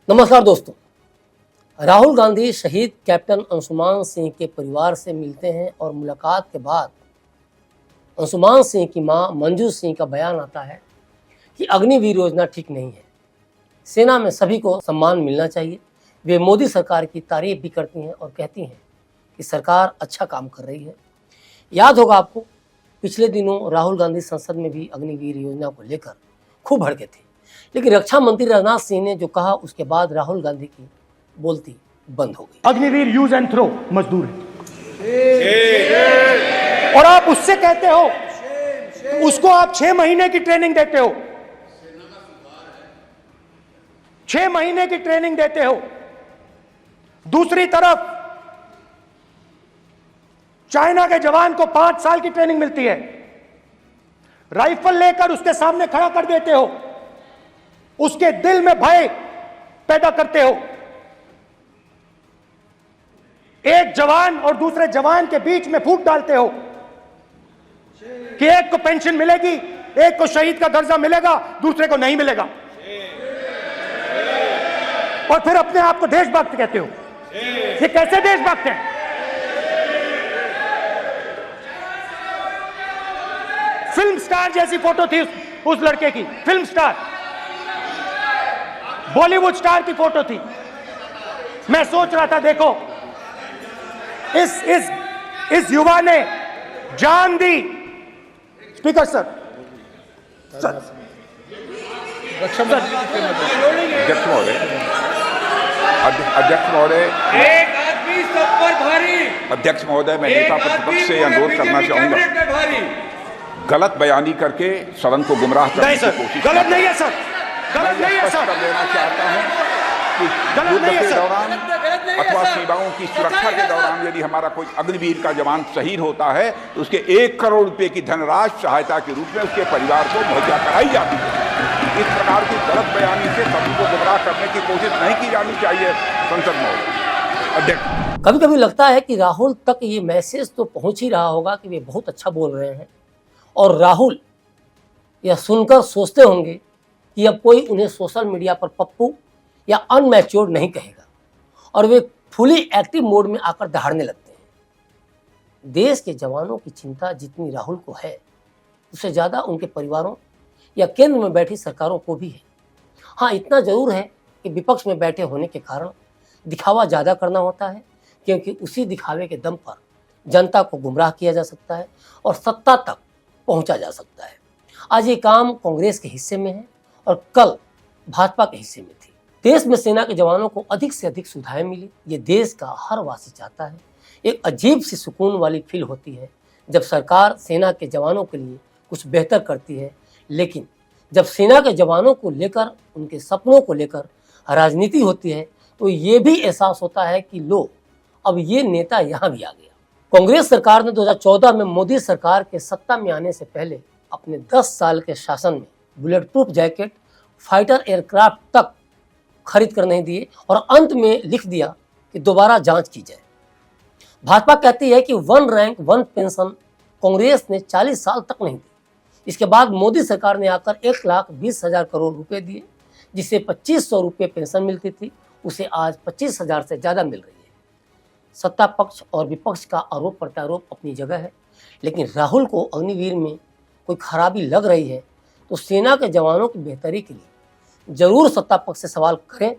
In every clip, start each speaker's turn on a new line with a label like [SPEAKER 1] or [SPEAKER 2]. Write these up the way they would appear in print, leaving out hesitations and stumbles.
[SPEAKER 1] नमस्कार दोस्तों, राहुल गांधी शहीद कैप्टन अंशुमान सिंह के परिवार से मिलते हैं और मुलाकात के बाद अंशुमान सिंह की मां मंजू सिंह का बयान आता है कि अग्निवीर योजना ठीक नहीं है। सेना में सभी को सम्मान मिलना चाहिए। वे मोदी सरकार की तारीफ भी करती हैं और कहती हैं कि सरकार अच्छा काम कर रही है। याद होगा आपको, पिछले दिनों राहुल गांधी संसद में भी अग्निवीर योजना को लेकर खूब भड़के थे, लेकिन रक्षा मंत्री राजनाथ सिंह ने जो कहा उसके बाद राहुल गांधी की बोलती बंद हो गई।
[SPEAKER 2] अग्निवीर यूज एंड थ्रो मजदूर है और आप उससे कहते हो, उसको आप 6 महीने की ट्रेनिंग देते हो, 6 महीने की ट्रेनिंग देते हो। दूसरी तरफ चाइना के जवान को 5 साल की ट्रेनिंग मिलती है, राइफल लेकर उसके सामने खड़ा कर देते हो, उसके दिल में भय पैदा करते हो। एक जवान और दूसरे जवान के बीच में फूट डालते हो कि एक को पेंशन मिलेगी, एक को शहीद का दर्जा मिलेगा, दूसरे को नहीं मिलेगा, और फिर अपने आप को देशभक्त कहते हो। ये कैसे देशभक्त हैं? फिल्म स्टार जैसी फोटो थी उस लड़के की, फिल्म स्टार, बॉलीवुड स्टार की फोटो थी। मैं सोच रहा था, देखो इस युवा ने जान दी। स्पीकर सर,
[SPEAKER 3] अध्यक्ष महोदय, एक आदमी सब पर भारी। अध्यक्ष महोदय, मैं नेता प्रतिपक्ष से अनुरोध करना चाहूंगा, गलत बयानी करके सदन को गुमराह करने की कोशिश।
[SPEAKER 2] गलत नहीं है सर, गलत नहीं है सर।
[SPEAKER 3] लेना चाहता हूं कि युद्ध के दौरान अथवा सीमाओं की सुरक्षा के दौरान यदि हमारा कोई अग्निवीर का जवान शहीद होता है तो उसके 1 करोड़ रुपए की धनराशि सहायता के रूप में उसके परिवार को मुहैया कराई जाती है। इस प्रकार की गलत बयानी से सभी को गुमराह करने की कोशिश नहीं की जानी चाहिए। संसद में अध्यक्ष,
[SPEAKER 1] कभी कभी लगता है कि राहुल तक ये मैसेज तो पहुंच ही रहा होगा कि वे बहुत अच्छा बोल रहे हैं, और राहुल यह सुनकर सोचते होंगे कि अब कोई उन्हें सोशल मीडिया पर पप्पू या अनमैच्योर्ड नहीं कहेगा, और वे फुली एक्टिव मोड में आकर दहाड़ने लगते हैं। देश के जवानों की चिंता जितनी राहुल को है, उससे ज़्यादा उनके परिवारों या केंद्र में बैठी सरकारों को भी है। हाँ, इतना जरूर है कि विपक्ष में बैठे होने के कारण दिखावा ज़्यादा करना होता है, क्योंकि उसी दिखावे के दम पर जनता को गुमराह किया जा सकता है और सत्ता तक पहुंचा जा सकता है। आज ये काम कांग्रेस के हिस्से में है और कल भाजपा के हिस्से में थी। देश में सेना के जवानों को अधिक से अधिक सुविधाएं मिली, ये देश का हर वासी चाहता है। एक अजीब सी सुकून वाली फील होती है जब सरकार सेना के जवानों के लिए कुछ बेहतर करती है, लेकिन जब सेना के जवानों को लेकर, उनके सपनों को लेकर राजनीति होती है तो ये भी एहसास होता है कि लो, अब ये नेता यहाँ भी आ गया। कांग्रेस सरकार ने 2014 में मोदी सरकार के सत्ता में आने से पहले अपने 10 साल के शासन में bullet proof jacket, fighter aircraft तक खरीद कर नहीं दिए, और अंत में लिख दिया कि दोबारा जांच की जाए। भाजपा कहती है कि 1 रैंक 1 पेंशन कांग्रेस ने 40 साल तक नहीं दी। इसके बाद मोदी सरकार ने आकर 1,20,000 करोड़ रुपए दिए, जिससे 2,500 रुपये पेंशन मिलती थी, उसे आज 25,000 से ज़्यादा मिल रही है। सत्ता पक्ष और विपक्ष का आरोप प्रत्यारोप अपनी जगह है, लेकिन राहुल को अग्निवीर में कोई खराबी लग रही है तो सेना के जवानों की बेहतरी के लिए जरूर सत्ता पक्ष से सवाल करें,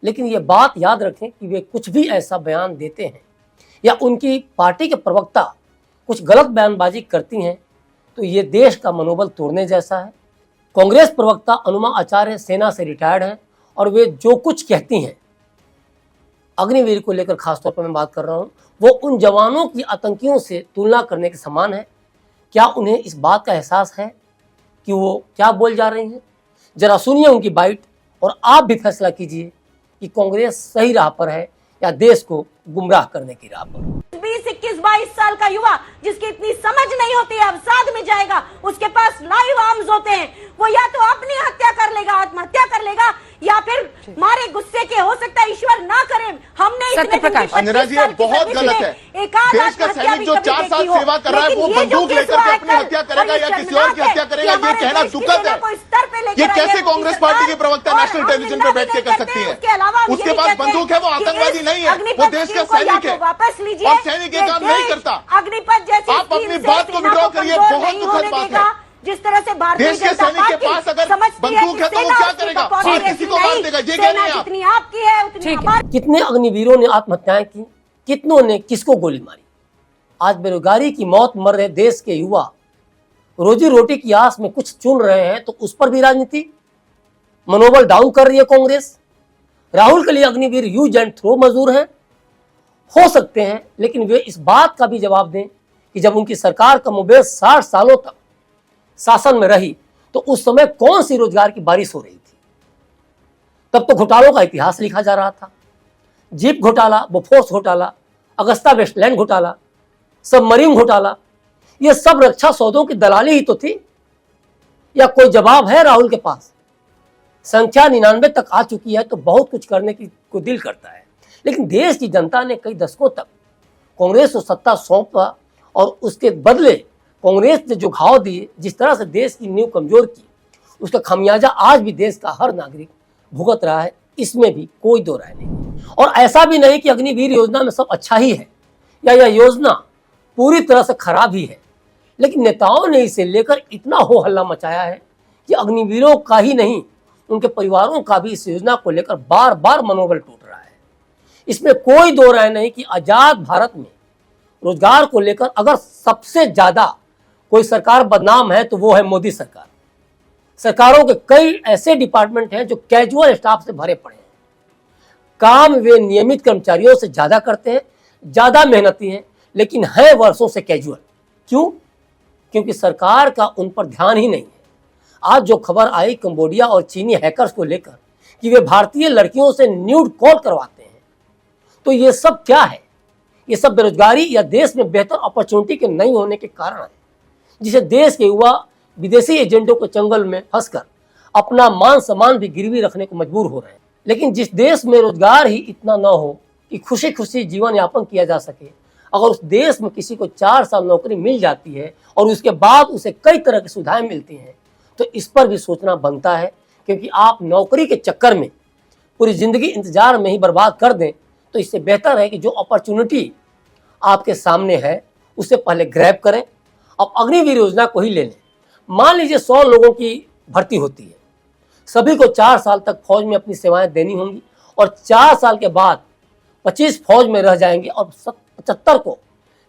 [SPEAKER 1] लेकिन ये बात याद रखें कि वे कुछ भी ऐसा बयान देते हैं या उनकी पार्टी के प्रवक्ता कुछ गलत बयानबाजी करती हैं तो ये देश का मनोबल तोड़ने जैसा है। कांग्रेस प्रवक्ता अनुमा आचार्य सेना से रिटायर्ड हैं और वे जो कुछ कहती हैं अग्निवीर को लेकर, खासतौर पर मैं बात कर रहा हूँ, वो उन जवानों की आतंकियों से तुलना करने के समान है। क्या उन्हें इस बात का एहसास है कि वो क्या बोल जा रही हैं? जरा सुनिए उनकी बाइट और आप भी फैसला कीजिए कि कांग्रेस सही राह पर है या देश को गुमराह करने की राह पर।
[SPEAKER 4] 20, 21, 22 साल का युवा जिसकी इतनी समझ नहीं होती है, अवसाद में जाएगा, उसके पास लाइव आर्म्स होते हैं, वो या तो अपनी हत्या कर लेगा, आत्महत्या कर लेगा, या फिर मारे गुस्से के, हो सकता है ईश्वर ना करे, हमने
[SPEAKER 5] सत्य प्रकाश।
[SPEAKER 6] अंजना जी, ये बहुत गलत है। देश का सैनिक जो 4 साल सेवा कर रहा है वो बंदूक लेकर के अपनी हत्या करेगा या किसी और की हत्या करेगा, ये कहना दुखद है। ये कैसे कांग्रेस पार्टी के प्रवक्ता नेशनल टेलीविजन पर बैठ के कर सकती है? उसके पास बंदूक है, वो आतंकवादी नहीं है, वो देश का सैनिक है
[SPEAKER 4] वापस लीजिए
[SPEAKER 6] और सैनिक ये काम नहीं करता।
[SPEAKER 4] अग्निपथ जैसी
[SPEAKER 6] आप अपनी बात को विड्रॉ करिए, बहुत दुखद बात है।
[SPEAKER 4] जिस तरह से भारतीय
[SPEAKER 6] देश के
[SPEAKER 4] जनता
[SPEAKER 6] सैनिक के
[SPEAKER 4] पार्टी
[SPEAKER 6] पास अगर
[SPEAKER 4] समझती
[SPEAKER 6] बंदूक है तो वो
[SPEAKER 4] सेना
[SPEAKER 6] क्या
[SPEAKER 4] उसकी
[SPEAKER 6] करेगा?
[SPEAKER 4] पकौड़ी
[SPEAKER 6] और
[SPEAKER 4] जैसी
[SPEAKER 6] किसी को
[SPEAKER 4] नहीं,
[SPEAKER 6] मार देगा, ये कह
[SPEAKER 4] सेना
[SPEAKER 6] रहे हैं आप।
[SPEAKER 4] जितनी आपकी है उतनी
[SPEAKER 5] ठीक है।
[SPEAKER 4] हमारी।
[SPEAKER 1] कितने अग्निवीरों ने आत्महत्याएं की, कितनों ने किसको गोली मारी। आज बेरोजगारी की मौत मर रहे देश के युवा रोजी रोटी की आस में कुछ चुन रहे हैं तो उस पर भी राजनीति, मनोबल डाउन कर रही है कांग्रेस। राहुल के लिए अग्निवीर यूज एंड थ्रो मजदूर हैं, हो सकते हैं, लेकिन वे इस बात का भी जवाब दें कि जब उनकी सरकार कमोबेश 60 सालों तक शासन में रही तो उस समय कौन सी रोजगार की बारिश हो रही थी। तब तो घोटालों का इतिहास लिखा जा रहा था। जीप घोटाला, बोफोर्स घोटाला, अगस्ता वेस्टलैंड घोटाला, सबमरीन घोटाला, ये सब रक्षा सौदों की दलाली ही तो थी। या कोई जवाब है राहुल के पास? संख्या 99 तक आ चुकी है तो बहुत कुछ करने की को दिल करता है, लेकिन देश की जनता ने कई दशकों तक कांग्रेस को सत्ता सौंपा और उसके बदले कांग्रेस ने जो घाव दिए, जिस तरह से देश की नींव कमजोर की, उसका खामियाजा आज भी देश का हर नागरिक भुगत रहा है। इसमें भी कोई दो राय नहीं। और ऐसा भी नहीं कि अग्निवीर योजना में सब अच्छा ही है या यह योजना पूरी तरह से खराब ही है, लेकिन नेताओं ने इसे लेकर इतना हो हल्ला मचाया है कि अग्निवीरों का ही नहीं, उनके परिवारों का भी इस योजना को लेकर बार बार मनोबल टूट रहा है। इसमें कोई दो राय नहीं कि आजाद भारत में रोजगार को लेकर अगर सबसे ज्यादा कोई सरकार बदनाम है तो वो है मोदी सरकार। सरकारों के कई ऐसे डिपार्टमेंट हैं जो कैजुअल स्टाफ से भरे पड़े हैं। काम वे नियमित कर्मचारियों से ज्यादा करते हैं, ज्यादा मेहनती हैं, लेकिन है वर्षों से कैजुअल। क्यों? क्योंकि सरकार का उन पर ध्यान ही नहीं है। आज जो खबर आई कंबोडिया और चीनी हैकर्स को लेकर कि वे भारतीय लड़कियों से न्यूड कॉल करवाते हैं, तो ये सब क्या है? ये सब बेरोजगारी या देश में बेहतर अपॉर्चुनिटी के नहीं होने के कारण है, जिसे देश के युवा विदेशी एजेंटों के चंगल में फंसकर अपना मान सम्मान भी गिरवी रखने को मजबूर हो रहे हैं। लेकिन जिस देश में रोजगार ही इतना न हो कि खुशी खुशी जीवन यापन किया जा सके, अगर उस देश में किसी को 4 साल नौकरी मिल जाती है और उसके बाद उसे कई तरह की सुविधाएं मिलती हैं, तो इस पर भी सोचना बनता है। क्योंकि आप नौकरी के चक्कर में पूरी जिंदगी इंतजार में ही बर्बाद कर दें, तो इससे बेहतर है कि जो अपॉर्चुनिटी आपके सामने है उसे पहले ग्रैब करें। अब अग्निवीर योजना को ही ले लें। मान लीजिए 100 लोगों की भर्ती होती है, सभी को 4 साल तक फौज में अपनी सेवाएं देनी होंगी और 4 साल के बाद 25 फौज में रह जाएंगे और 75 को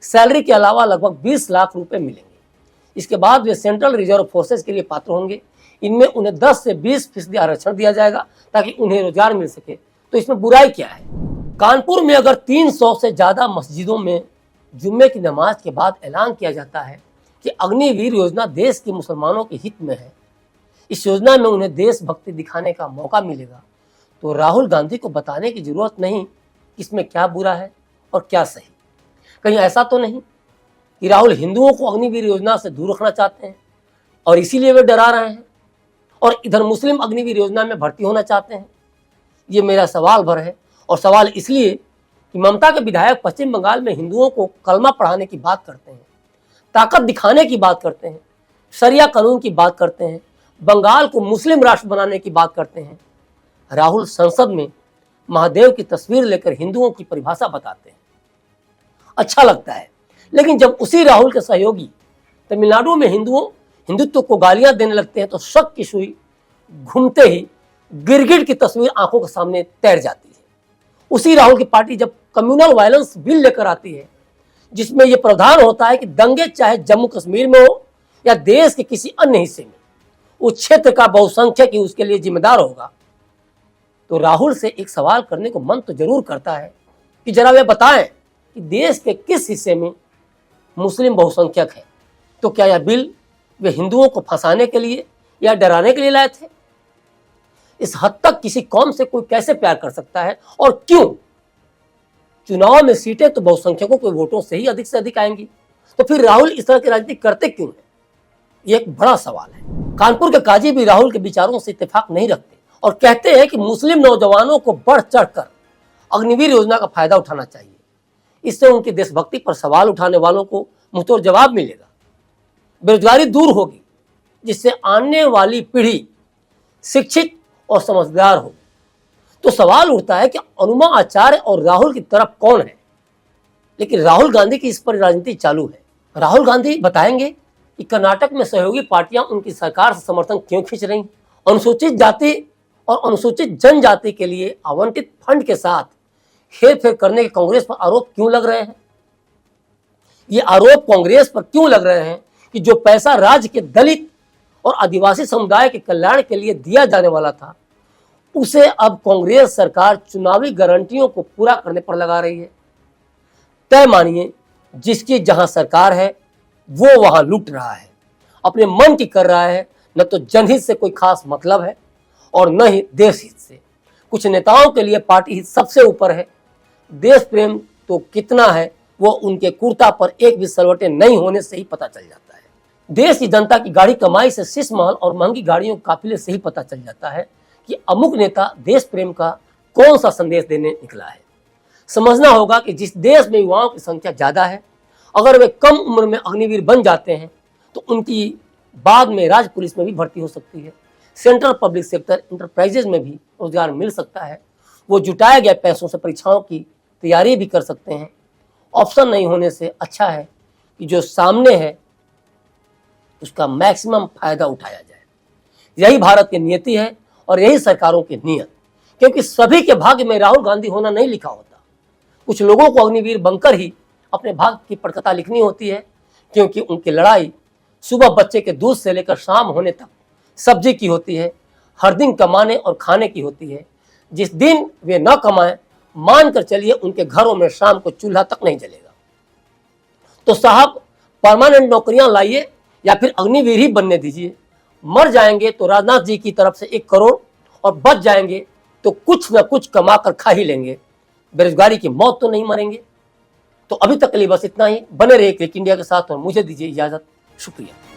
[SPEAKER 1] सैलरी के अलावा लगभग 20 लाख रुपए मिलेंगे। इसके बाद वे सेंट्रल रिजर्व फोर्सेज के लिए पात्र होंगे। इनमें उन्हें 10 से 20% आरक्षण दिया जाएगा ताकि उन्हें रोजगार मिल सके। तो इसमें बुराई क्या है? कानपुर में अगर 300 से ज़्यादा मस्जिदों में जुम्मे की नमाज के बाद ऐलान किया जाता है कि अग्निवीर योजना देश के मुसलमानों के हित में है, इस योजना में उन्हें देशभक्ति दिखाने का मौका मिलेगा, तो राहुल गांधी को बताने की जरूरत नहीं कि इसमें क्या बुरा है और क्या सही। कहीं ऐसा तो नहीं कि राहुल हिंदुओं को अग्निवीर योजना से दूर रखना चाहते हैं और इसीलिए वे डरा रहे हैं और इधर मुस्लिम अग्निवीर योजना में भर्ती होना चाहते हैं? ये मेरा सवाल भर है। और सवाल इसलिए कि ममता के विधायक पश्चिम बंगाल में हिंदुओं को कलमा पढ़ाने की बात करते हैं, ताकत दिखाने की बात करते हैं, शरिया कानून की बात करते हैं, बंगाल को मुस्लिम राष्ट्र बनाने की बात करते हैं। राहुल संसद में महादेव की तस्वीर लेकर हिंदुओं की परिभाषा बताते हैं। अच्छा लगता है, लेकिन जब उसी राहुल के सहयोगी तमिलनाडु में हिंदुत्व को गालियां देने लगते हैं तो शक की सुई घूमते ही गिरगिट की तस्वीर आंखों के सामने तैर जाती है। उसी राहुल की पार्टी जब कम्युनल वायलेंस बिल लेकर आती है, जिसमें यह प्रावधान होता है कि दंगे चाहे जम्मू कश्मीर में हो या देश के किसी अन्य हिस्से में, उस क्षेत्र का बहुसंख्यक ही उसके लिए जिम्मेदार होगा, तो राहुल से एक सवाल करने को मन तो जरूर करता है कि जरा वे बताएं कि देश के किस हिस्से में मुस्लिम बहुसंख्यक है। तो क्या यह बिल वे हिंदुओं को फंसाने के लिए या डराने के लिए लाए थे? इस हद तक किसी कौम से कोई कैसे प्यार कर सकता है और क्यों? चुनाव में सीटें तो बहुसंख्यकों के वोटों से ही अधिक आएंगी, तो फिर राहुल इस तरह की राजनीति करते क्यों है? ये एक बड़ा सवाल है। कानपुर के काजी भी राहुल के विचारों से इत्तेफाक नहीं रखते और कहते हैं कि मुस्लिम नौजवानों को बढ़ चढ़कर अग्निवीर योजना का फायदा उठाना चाहिए। इससे उनकी देशभक्ति पर सवाल उठाने वालों को मुंहतोड़ जवाब मिलेगा, बेरोजगारी दूर होगी, जिससे आने वाली पीढ़ी शिक्षित और समझदार हो। तो सवाल उठता है कि अनुमा आचार्य और राहुल की तरफ कौन है? लेकिन राहुल गांधी की इस पर राजनीति चालू है। राहुल गांधी बताएंगे कि कर्नाटक में सहयोगी पार्टियां उनकी सरकार से समर्थन क्यों खींच रही, अनुसूचित जाति और अनुसूचित जनजाति के लिए आवंटित फंड के साथ हेरफेर करने के कांग्रेस पर आरोप क्यों लग रहे हैं। ये आरोप कांग्रेस पर क्यों लग रहे हैं कि जो पैसा राज्य के दलित और आदिवासी समुदाय के कल्याण के लिए दिया जाने वाला था, उसे अब कांग्रेस सरकार चुनावी गारंटियों को पूरा करने पर लगा रही है। तय मानिए, जिसकी जहां सरकार है वो वहां लूट रहा है, अपने मन की कर रहा है। न तो जनहित से कोई खास मतलब है और न ही देश हित से। कुछ नेताओं के लिए पार्टी हित सबसे ऊपर है। देश प्रेम तो कितना है वो उनके कुर्ता पर एक भी सलवटें नहीं होने से ही पता चल जाता है। देश की जनता की गाड़ी कमाई से शीश महल और महंगी गाड़ियों के काफिले से ही पता चल जाता है कि अमुक नेता देश प्रेम का कौन सा संदेश देने निकला है। समझना होगा कि जिस देश में युवाओं की संख्या ज्यादा है, अगर वे कम उम्र में अग्निवीर बन जाते हैं तो उनकी बाद में राज्य पुलिस में भी भर्ती हो सकती है। सेंट्रल पब्लिक सेक्टर इंटरप्राइजेज में भी रोजगार मिल सकता है। वो जुटाए गए पैसों से परीक्षाओं की तैयारी भी कर सकते हैं। ऑप्शन नहीं होने से अच्छा है कि जो सामने है उसका मैक्सिमम फायदा उठाया जाए। यही भारत की नियति है और यही सरकारों की नीयत, क्योंकि सभी के भाग्य में राहुल गांधी होना नहीं लिखा होता। कुछ लोगों को अग्निवीर बनकर ही अपने भाग्य की पटकथा लिखनी होती है, क्योंकि उनकी लड़ाई सुबह बच्चे के दूध से लेकर शाम होने तक सब्जी की होती है, हर दिन कमाने और खाने की होती है। जिस दिन वे न कमाएं, मानकर चलिए उनके घरों में शाम को चूल्हा तक नहीं जलेगा। तो साहब, परमानेंट नौकरियां लाइए या फिर अग्निवीर ही बनने दीजिए। मर जाएंगे तो राजनाथ जी की तरफ से 1 करोड़ और बच जाएंगे तो कुछ न कुछ कमा कर खा ही लेंगे। बेरोजगारी की मौत तो नहीं मरेंगे। तो अभी तक के लिए बस इतना ही। बने रहिए क्लिक इंडिया के साथ और मुझे दीजिए इजाजत। शुक्रिया।